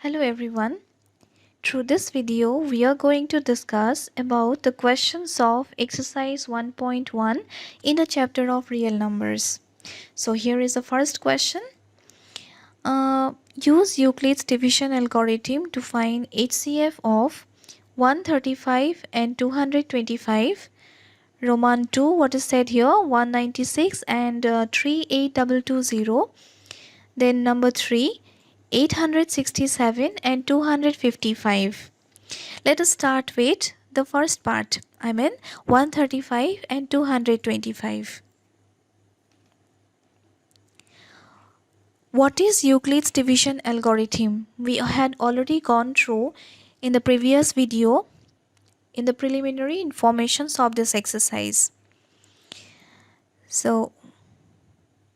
Hello everyone. Through this video, we are going to discuss about the questions of exercise 1.1 in the chapter of real numbers. So here is the first question. Use Euclid's division algorithm to find HCF of 135 and 225. Roman 2, what is said here, 196 and 38220. Then number 3, 867 and 255. Let us start with the first part, 135 and 225. What is Euclid's division algorithm? We had already gone through in the previous video in the preliminary informations of this exercise. So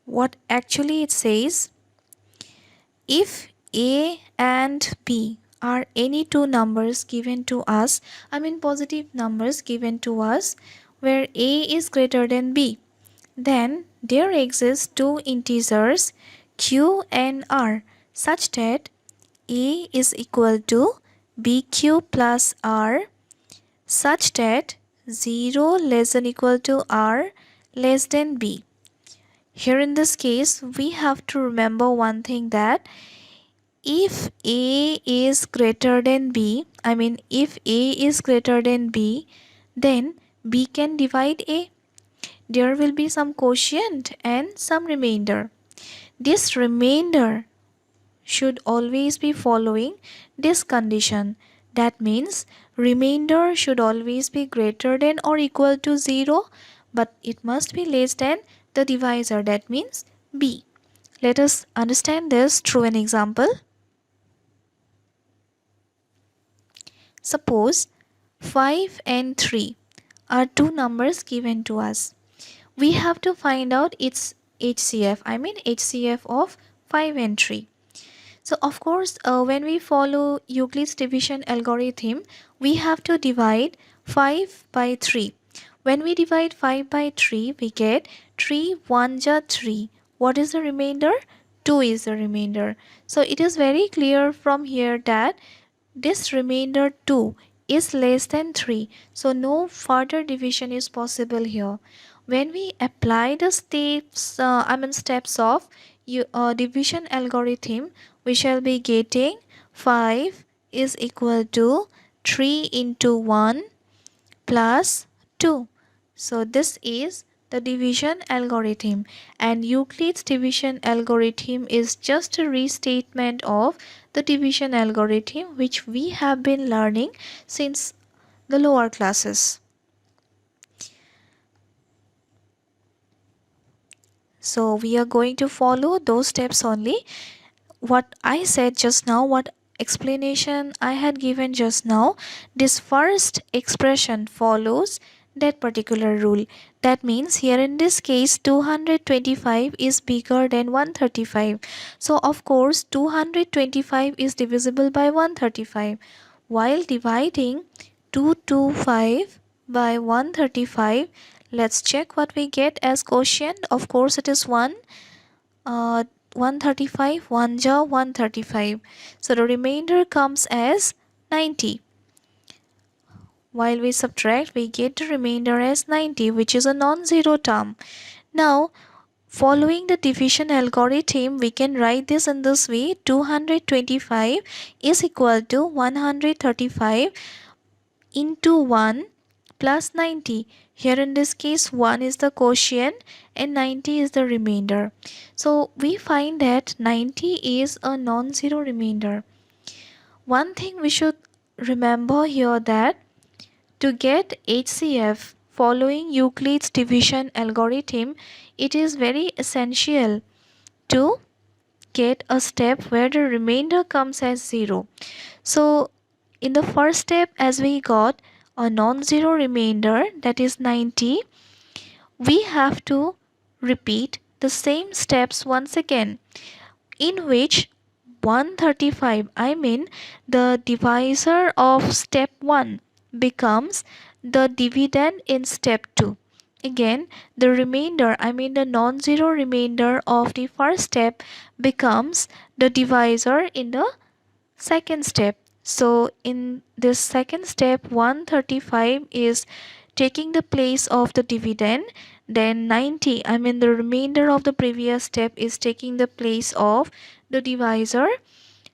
what actually it says, if A and B are any two numbers given to us, positive numbers given to us, where A is greater than B, then there exist two integers Q and R such that A is equal to BQ plus R, such that 0 less than equal to R less than B. Here in this case, we have to remember one thing, that if A is greater than B, if A is greater than B, then B can divide A. There will be some quotient and some remainder. This remainder should always be following this condition. That means remainder should always be greater than or equal to 0, but it must be less than the divisor, that means B. Let us understand this through an example. Suppose 5 and 3 are two numbers given to us. We have to find out its HCF, HCF of 5 and 3. So of course, when we follow Euclid's division algorithm, we have to divide 5 by 3. When we divide 5 by 3, we get 3 1 ja 3. What is the remainder? 2 is the remainder. So it is very clear from here that this remainder 2 is less than 3. So no further division is possible here. When we apply the steps of division algorithm, we shall be getting 5 is equal to 3 into 1 plus 2. So this is the division algorithm, and Euclid's division algorithm is just a restatement of the division algorithm which we have been learning since the lower classes. So we are going to follow those steps only. What I said just now, what explanation I had given just now, this first expression follows that particular rule. That means here in this case 225 is bigger than 135. So of course 225 is divisible by 135. While dividing 225 by 135, let's check what we get as quotient. Of course it is 1. 135, 1 ja 135. So the remainder comes as 90. While we subtract, we get the remainder as 90, which is a non-zero term. Now, following the division algorithm, we can write this in this way. 225 is equal to 135 into 1 plus 90. Here in this case 1 is the quotient and 90 is the remainder. So we find that 90 is a non-zero remainder. One thing we should remember here, that to get HCF following Euclid's division algorithm, it is very essential to get a step where the remainder comes as 0. So in the first step, as we got a non-zero remainder, that is 90, we have to repeat the same steps once again, in which 135, the divisor of step 1 becomes the dividend in step 2. Again, the remainder, the non-zero remainder of the first step becomes the divisor in the second step. So in this second step, 135 is taking the place of the dividend. Then 90, I mean the remainder of the previous step, is taking the place of the divisor.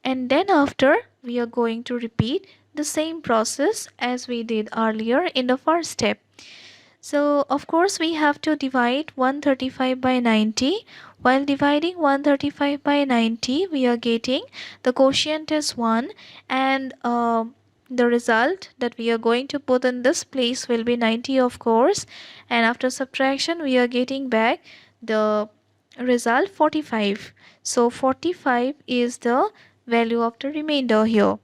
And then after, we are going to repeat the same process as we did earlier in the first step. So of course we have to divide 135 by 90. While dividing 135 by 90, we are getting the quotient as 1, and the result that we are going to put in this place will be 90, of course. And after subtraction, we are getting back the result 45. So 45 is the value of the remainder here.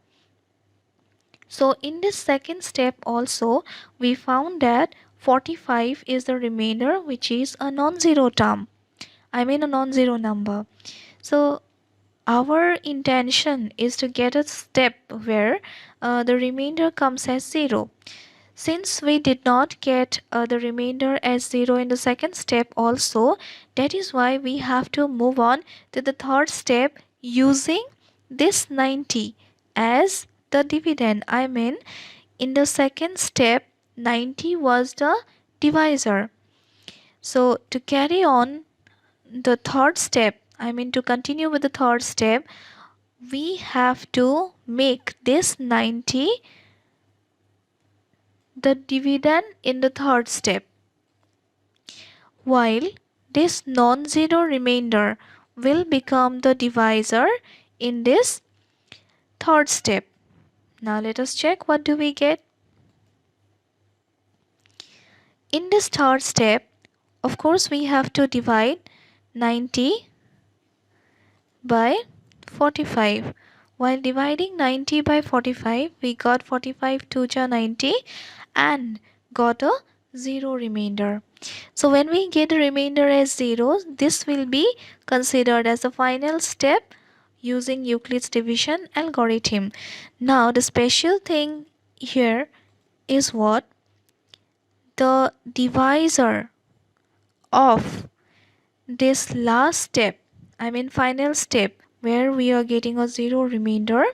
So in this second step also, we found that 45 is the remainder, which is a non-zero term. I mean a non-zero number. So our intention is to get a step where the remainder comes as 0. Since we did not get the remainder as 0 in the second step also, that is why we have to move on to the third step using this 90 as the dividend. I mean, in the second step, 90 was the divisor. So to carry on the third step, I mean to continue with the third step, we have to make this 90 the dividend in the third step, while this non-zero remainder will become the divisor in this third step. Now let us check what do we get. In this third step, of course we have to divide 90 by 45. While dividing 90 by 45, we got 45 2 ja 90 and got a 0 remainder. So when we get the remainder as 0, this will be considered as the final step using Euclid's division algorithm. Now the special thing here is what? The divisor of this last step, I mean final step, where we are getting a 0 remainder,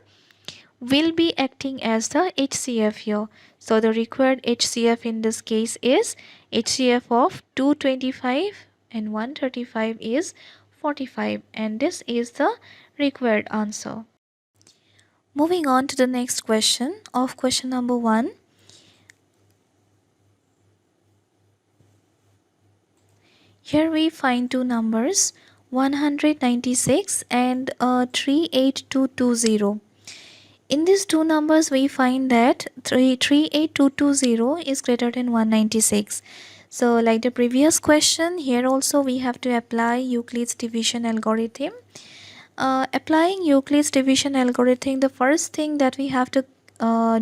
will be acting as the HCF here. So the required HCF in this case is HCF of 225 and 135 is 45, and this is the required answer. Moving on to the next question of question number 1. Here we find two numbers 196 and 38220. In these two numbers, we find that 38220 is greater than 196. So like the previous question, here also we have to apply Euclid's division algorithm. Applying Euclid's division algorithm, the first thing that we have to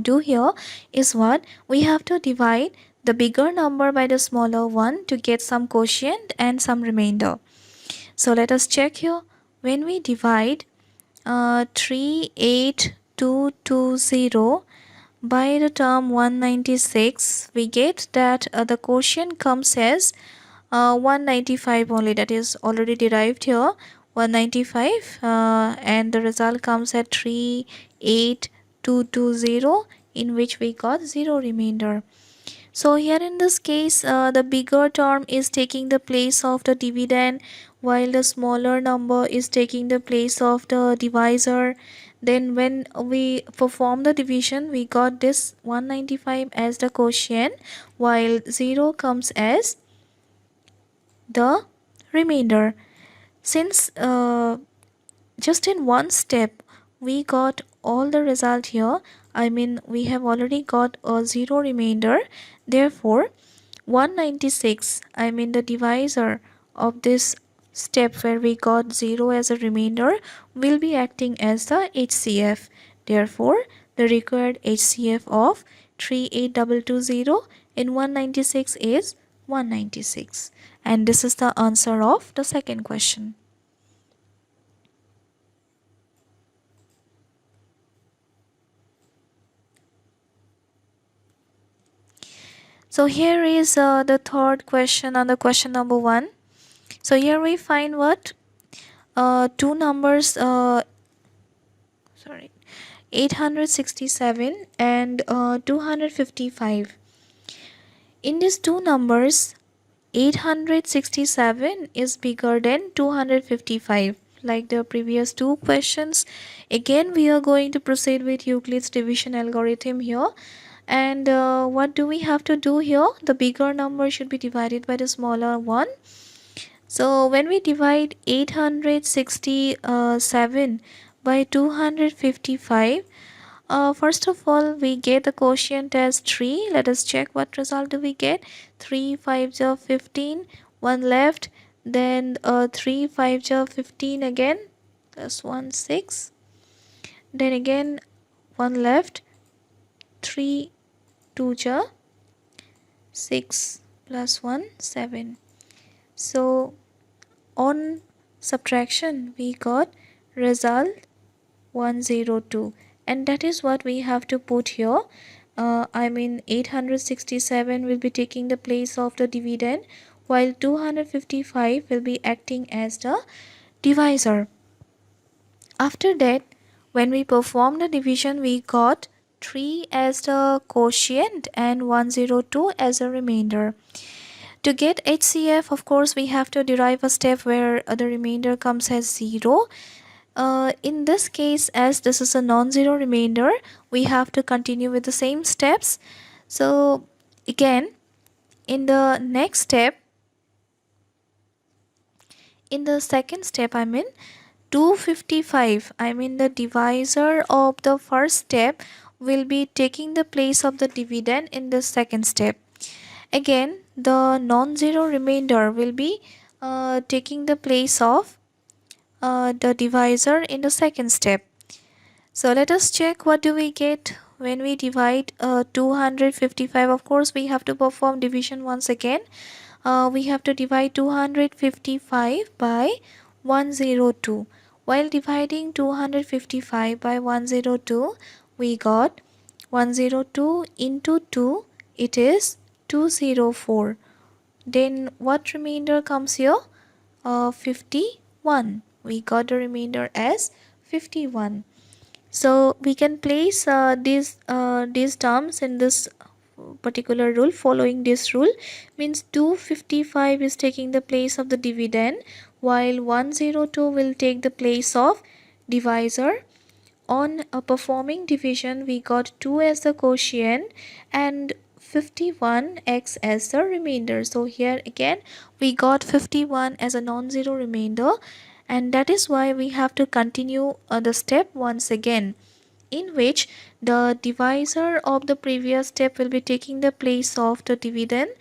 do here is what? We have to divide the bigger number by the smaller one to get some quotient and some remainder. So let us check here. When we divide 38220 by the term 196, we get that the quotient comes as 195 only, that is already derived here, 195, and the result comes at 38220, in which we got 0 remainder. So here in this case, the bigger term is taking the place of the dividend, while the smaller number is taking the place of the divisor. Then when we perform the division, we got this 195 as the quotient, while 0 comes as the remainder. Since just in one step we got all the result here, I mean we have already got a 0 remainder, therefore 196, I mean the divisor of this step where we got 0 as a remainder, will be acting as the HCF. Therefore the required HCF of 38220 in 196 is 196, and this is the answer of the second question. So here is the third question on the question number 1. So here we find what? Two numbers, sorry, 867 and 255. In these two numbers, 867 is bigger than 255. Like the previous two questions, again we are going to proceed with Euclid's division algorithm here. And what do we have to do here? The bigger number should be divided by the smaller one. So when we divide 867 by 255, first of all, we get the quotient as 3. Let us check what result do we get. 3 5 are 15, 1 left. Then 3 5 are 15 again, plus 1 6. Then again 1 left. 3 2 are 6 plus 1 7. So on subtraction we got result 102, and that is what we have to put here. 867 will be taking the place of the dividend, while 255 will be acting as the divisor. After that, when we perform the division, we got 3 as the quotient and 102 as a remainder. To get HCF, of course, we have to derive a step where the remainder comes as 0. In this case, as this is a non-zero remainder, we have to continue with the same steps. So again, in the next step, in the second step, 255, the divisor of the first step will be taking the place of the dividend in the second step. Again, the non-zero remainder will be taking the place of the divisor in the second step. So let us check what do we get when we divide 255. Of course, we have to perform division once again. We have to divide 255 by 102. While dividing 255 by 102, we got 102 into 2, it is 204. Then what remainder comes here? 51. We got the remainder as 51. So we can place these terms in this particular rule. Following this rule means 255 is taking the place of the dividend, while 102 will take the place of divisor. On a performing division, we got 2 as the quotient and 51x as the remainder. So here again we got 51 as a non-zero remainder, and that is why we have to continue the step once again, in which the divisor of the previous step will be taking the place of the dividend,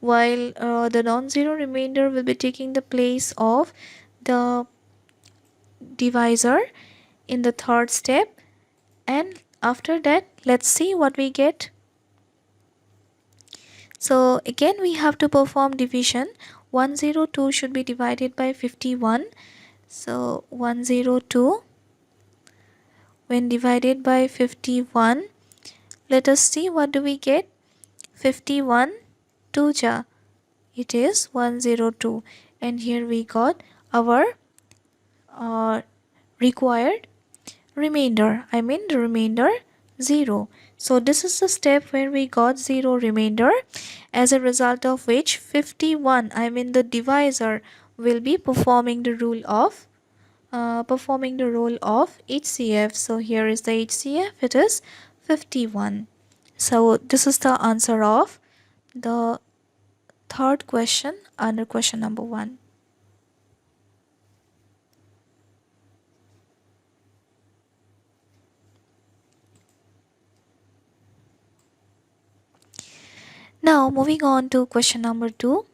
while the non-zero remainder will be taking the place of the divisor in the third step. And after that, let's see what we get. So again we have to perform division. 102 should be divided by 51. So 102 when divided by 51, let us see what do we get. 51 2 ja, it is 102, and here we got our required remainder, the remainder 0. So this is the step where we got 0 remainder, as a result of which 51, the divisor, will be performing the role of HCF. So here is the HCF, it is 51. So this is the answer of the third question under question number 1. Now moving on to question number 2.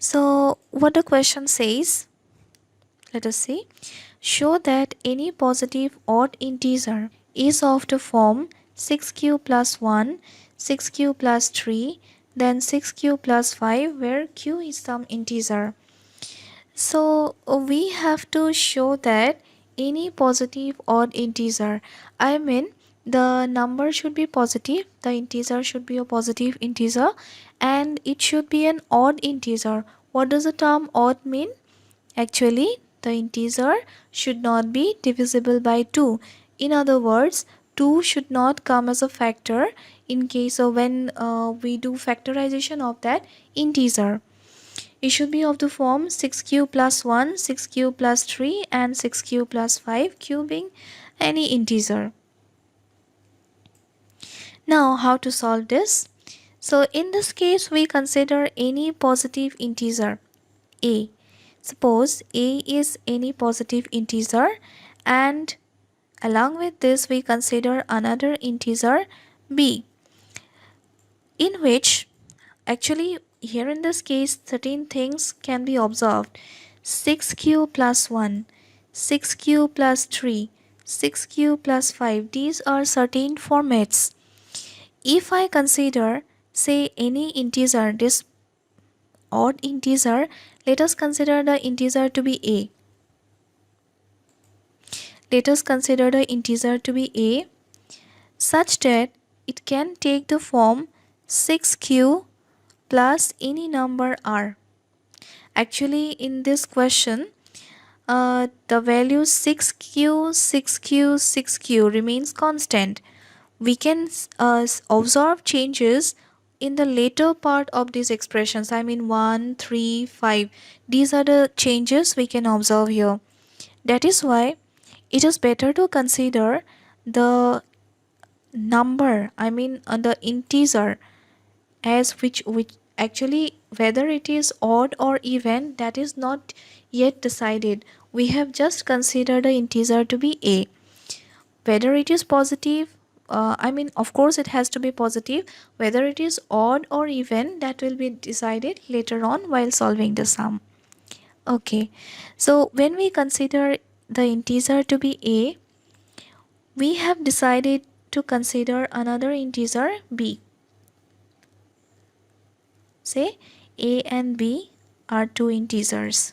So what the question says, let us see. Show that any positive odd integer is of the form 6q plus 1, 6q plus 3, then 6q plus 5, where q is some integer. So we have to show that any positive odd integer, the number should be positive, the integer should be a positive integer, and it should be an odd integer. What does the term odd mean? Actually, the integer should not be divisible by 2. In other words, 2 should not come as a factor in case of when we do factorization of that integer. It should be of the form 6q plus 1, 6q plus 3 and 6q plus 5, q being any integer. Now, how to solve this? So, in this case, we consider any positive integer a. Suppose a is any positive integer, and along with this we consider another integer b, in which actually here in this case certain things can be observed. 6q plus 1, 6q plus 3, 6q plus 5, these are certain formats. If I consider say any integer, this odd integer, let us consider the integer to be a. Let us consider the integer to be a such that it can take the form 6q plus any number r. Actually, in this question, the value 6q, 6q, 6q remains constant. We can observe changes in the later part of these expressions. I mean 1, 3, 5. These are the changes we can observe here. That is why it is better to consider the number, I mean the integer, as which actually whether it is odd or even, that is not yet decided. We have just considered the integer to be a. Whether it is positive, I mean of course it has to be positive. Whether it is odd or even, that will be decided later on while solving the sum. Okay, so when we consider the integer to be a, we have decided to consider another integer b. Say a and b are two integers.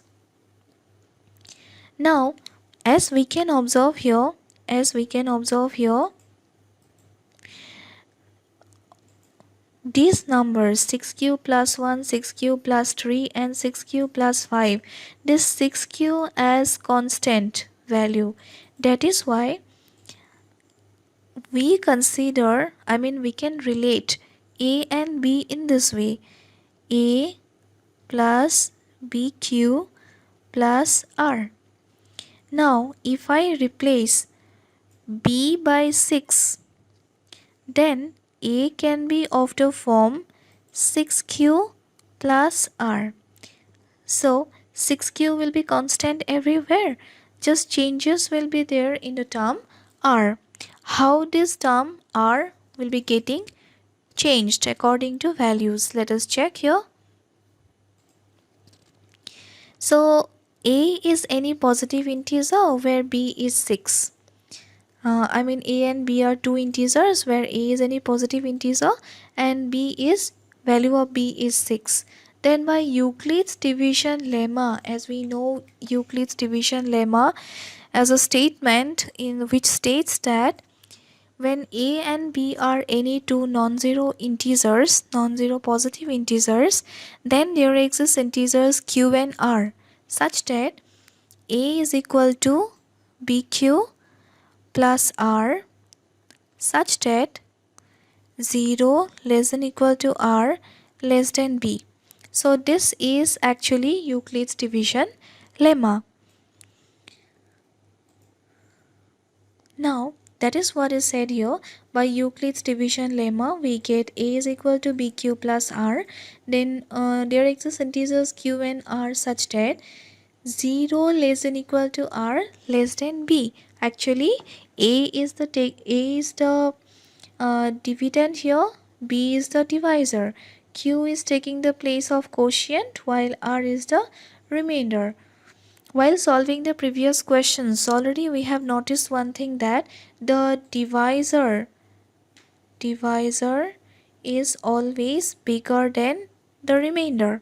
Now, as we can observe here, these numbers 6q plus 1, 6q plus 3 and 6q plus 5, this 6q as constant value. That is why we consider, I mean we can relate a and b in this way. A plus bq plus r. Now if I replace b by 6, then a can be of the form 6q plus r. So 6q will be constant everywhere, just changes will be there in the term r. How this term r will be getting changed according to values, let us check here. So a is any positive integer where b is 6. I mean a and b are two integers where a is any positive integer and b is value of b is 6. Then by Euclid's division lemma, as we know Euclid's division lemma as a statement in which states that when a and b are any two non-zero integers, non-zero positive integers, then there exist integers q and r such that a is equal to bq plus r such that 0 less than equal to r less than b. So this is actually Euclid's division lemma. Now that is what is said here. By Euclid's division lemma, we get a is equal to bq plus r. Then there exist integers q and r such that 0 less than equal to r less than b. Actually a is the dividend here, b is the divisor, q is taking the place of quotient while r is the remainder. While solving the previous questions, already we have noticed one thing, that the divisor is always bigger than the remainder.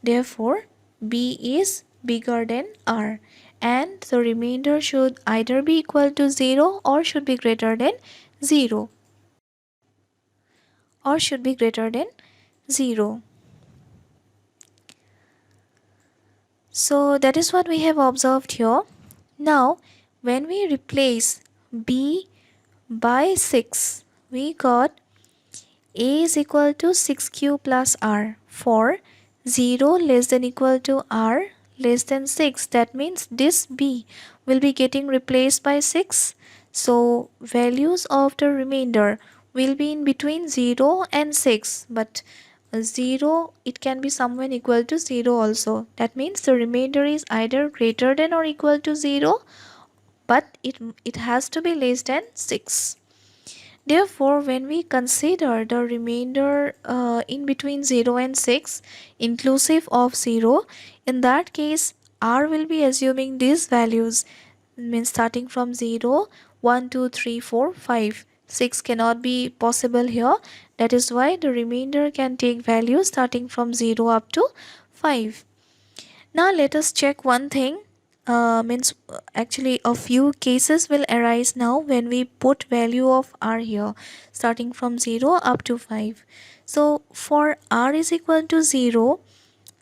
Therefore, b is bigger than r and the remainder should either be equal to 0 or should be greater than 0. So that is what we have observed here. Now when we replace b by 6, we got a is equal to 6q plus r for 0 less than equal to r less than 6. That means this b will be getting replaced by 6. So values of the remainder will be in between 0 and 6. But 0, it can be somewhere equal to 0 also. That means the remainder is either greater than or equal to 0, but it has to be less than 6. Therefore, when we consider the remainder in between 0 and 6, inclusive of 0, in that case, R will be assuming these values, means starting from 0, 1, 2, 3, 4, 5. 6 cannot be possible here. That is why the remainder can take values starting from 0 up to 5. Now let us check one thing. Actually a few cases will arise now when we put value of r here starting from 0 up to 5. So for r is equal to 0,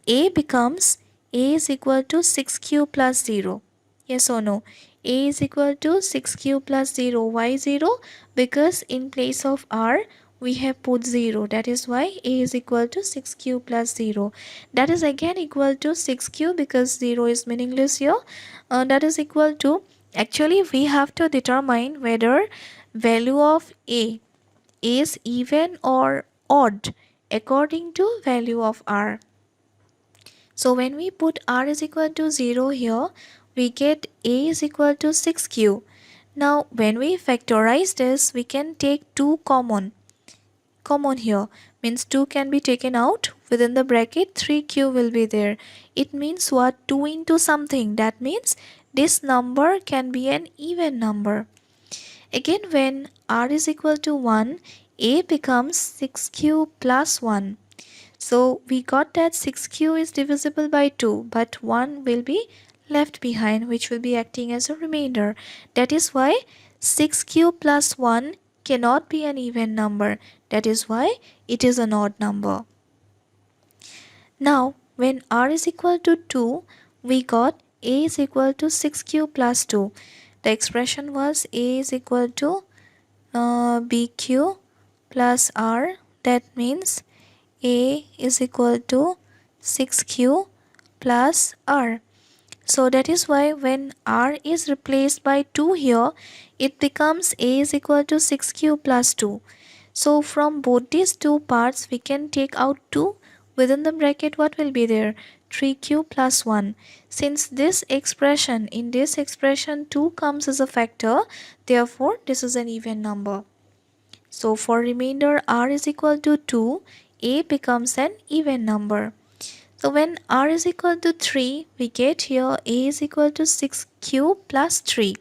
a becomes a is equal to 6q plus 0. Yes or no? A is equal to 6q plus 0. Why 0? Because in place of r we have put 0. That is why a is equal to 6q plus 0. That is again equal to 6q because 0 is meaningless here. That is equal to, actually we have to determine whether value of a is even or odd according to value of r. So when we put r is equal to 0 here, we get a is equal to 6q. Now when we factorize this, we can take 2 common. Common here means 2 can be taken out. Within the bracket 3q will be there. It means what? 2 into something. That means this number can be an even number. Again, when r is equal to 1, a becomes 6q plus 1. So we got that 6q is divisible by 2, but 1 will be left behind, which will be acting as a remainder. That is why 6q plus 1 cannot be an even number. That is why it is an odd number. Now when r is equal to 2, we got a is equal to 6q plus 2. The expression was a is equal to bq plus r. That means a is equal to 6q plus r. So that is why when r is replaced by 2 here, it becomes a is equal to 6q plus 2. So from both these two parts we can take out 2. Within the bracket what will be there? 3q plus 1. Since this expression, in this expression 2 comes as a factor, therefore this is an even number. So for remainder r is equal to 2, a becomes an even number. So when r is equal to 3, we get here a is equal to 6q plus 3.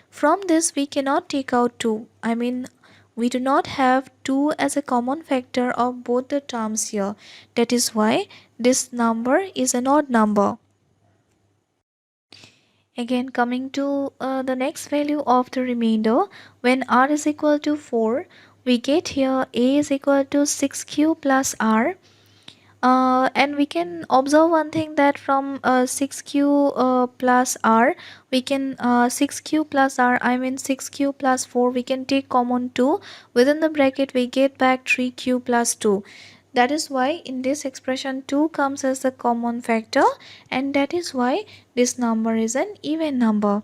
From this we cannot take out 2. We do not have 2 as a common factor of both the terms here. That is why this number is an odd number. Again, coming to the next value of the remainder, when r is equal to 4, we get here a is equal to 6q plus r. And we can observe one thing, that from 6q plus r, we can 6q plus r, 6q plus 4, we can take common 2. Within the bracket we get back 3q plus 2. That is why in this expression 2 comes as the common factor, and that is why this number is an even number.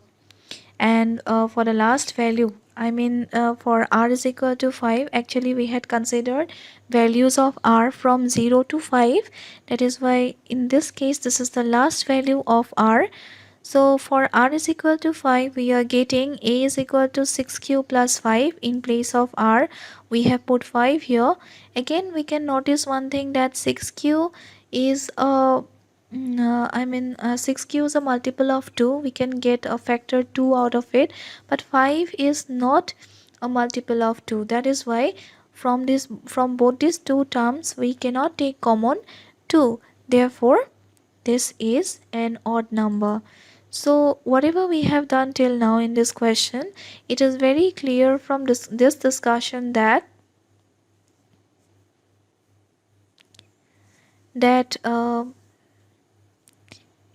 And for the last value, for r is equal to 5, actually we had considered values of r from 0 to 5. That is why in this case this is the last value of r. So for r is equal to 5, we are getting a is equal to 6q plus 5. In place of r, we have put 5 here. Again, we can notice one thing, that 6q is 6q is a multiple of 2. We can get a factor 2 out of it. But 5 is not a multiple of 2. That is why from both these two terms, we cannot take common 2. Therefore, this is an odd number. So whatever we have done till now in this question, it is very clear from this discussion that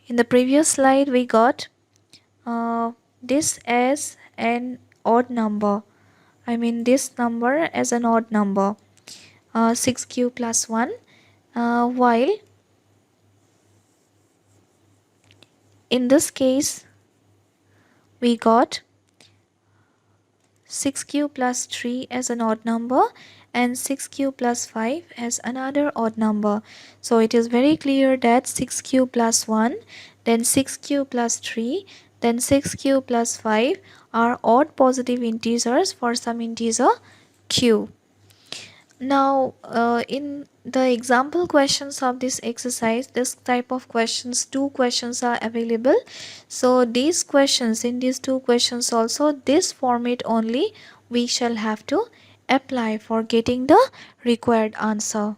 In the previous slide, we got this as an odd number. I mean this number as an odd number, 6q plus 1, while in this case we got 6q plus 3 as an odd number and 6q plus 5 as another odd number. So it is very clear that 6q plus 1, then 6q plus 3, then 6q plus 5 are odd positive integers for some integer q. Now, in the example questions of this exercise, this type of questions, two questions are available. So these questions, in these two questions also, this format only we shall have to apply for getting the required answer.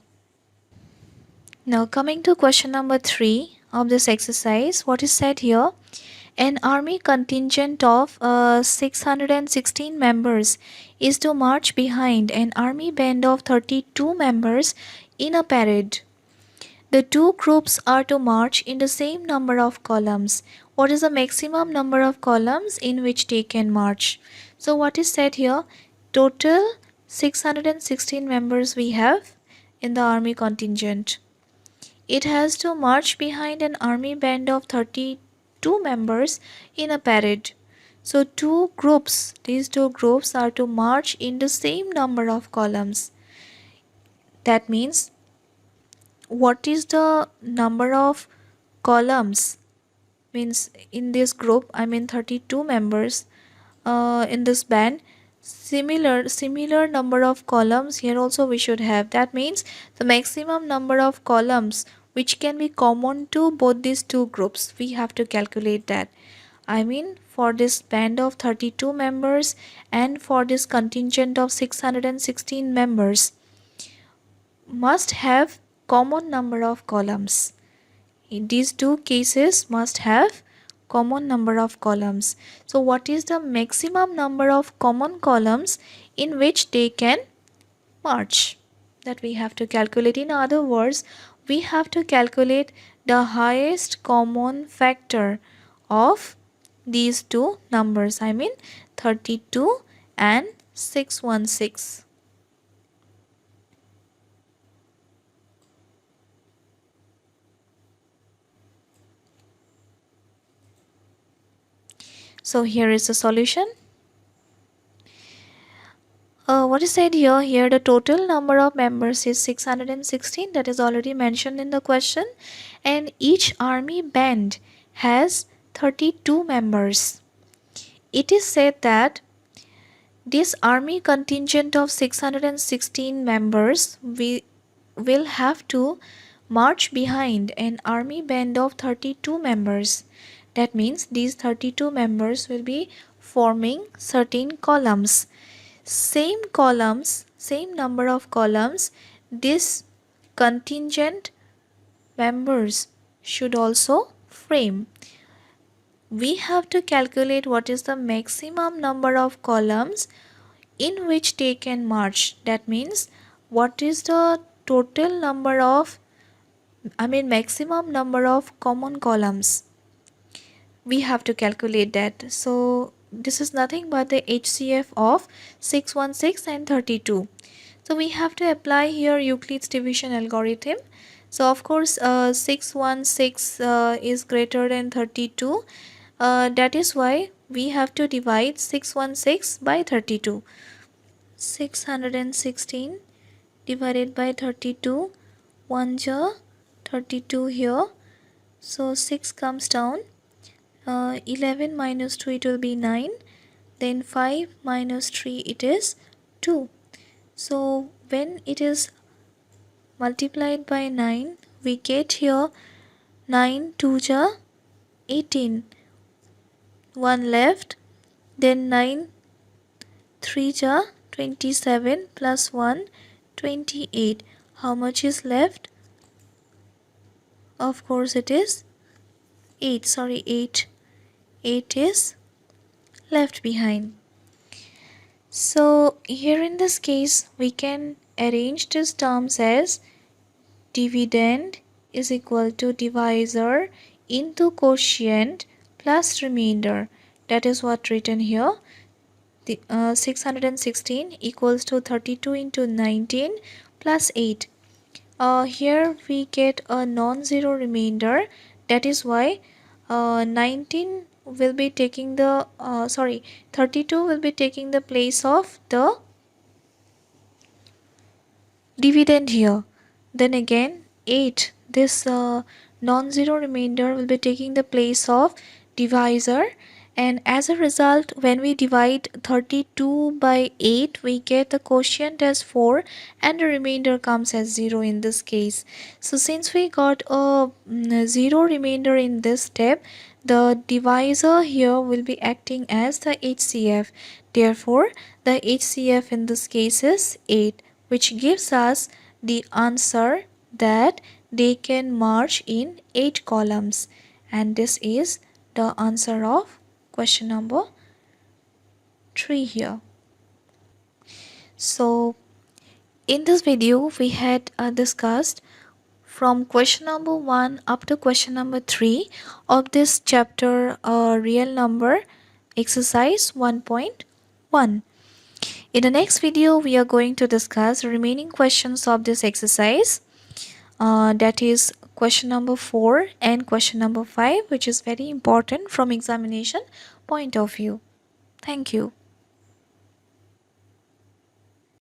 Now coming to question number 3 of this exercise, what is said here? An army contingent of 616 members is to march behind an army band of 32 members in a parade. The two groups are to march in the same number of columns. What is the maximum number of columns in which they can march? So what is said here? Total 616 members we have in the army contingent. It has to march behind an army band of 32 members in a parade. So these two groups are to march in the same number of columns. That means, what is the number of columns? Means in this group, I mean 32 members in this band. Similar number of columns here also we should have. That means the maximum number of columns which can be common to both these two groups, we have to calculate that. I mean for this band of 32 members and for this contingent of 616 members must have common number of columns. In these two cases must have common number of columns. So what is the maximum number of common columns in which they can march? That we have to calculate. In other words, we have to calculate the highest common factor of these two numbers. I mean 32 and 616. So here is the solution. What is said here? Here the total number of members is 616, that is already mentioned in the question, and each army band has 32 members. It is said that this army contingent of 616 members will have to march behind an army band of 32 members. That means these 32 members will be forming certain columns. Same number of columns, this contingent members should also frame. We have to calculate what is the maximum number of columns in which they can march. That means what is the total number of, maximum number of common columns. We have to calculate that. So this is nothing but the HCF of 616 and 32. So we have to apply here Euclid's division algorithm. So of course 616 is greater than 32. That is why we have to divide 616 by 32. 616 divided by 32. 1 jar 32 here. So 6 comes down. 11 minus 2 it will be 9, then 5 minus 3 it is 2. So when it is multiplied by 9, we get here 9 2 ja 18, 1 left, then 9 3 ja 27 plus 1 28. How much is left? Of course it is 8 is left behind. So here in this case we can arrange these terms as dividend is equal to divisor into quotient plus remainder. That is what written here. The 616 equals to 32 into 19 plus 8. Here we get a non-zero remainder. That is why 19 will be taking the 32 will be taking the place of the dividend here. Then again 8, this non-zero remainder will be taking the place of divisor, and as a result when we divide 32 by 8 we get the quotient as 4 and the remainder comes as 0 in this case. So since we got a 0 remainder in this step, the divisor here will be acting as the HCF. Therefore the HCF in this case is 8, which gives us the answer that they can march in 8 columns, and this is the answer of question number 3 here. So in this video we had discussed from question number 1 up to question number 3 of this chapter real number exercise 1.1. In the next video we are going to discuss remaining questions of this exercise, that is question number 4 and question number 5, which is very important from examination point of view. Thank you.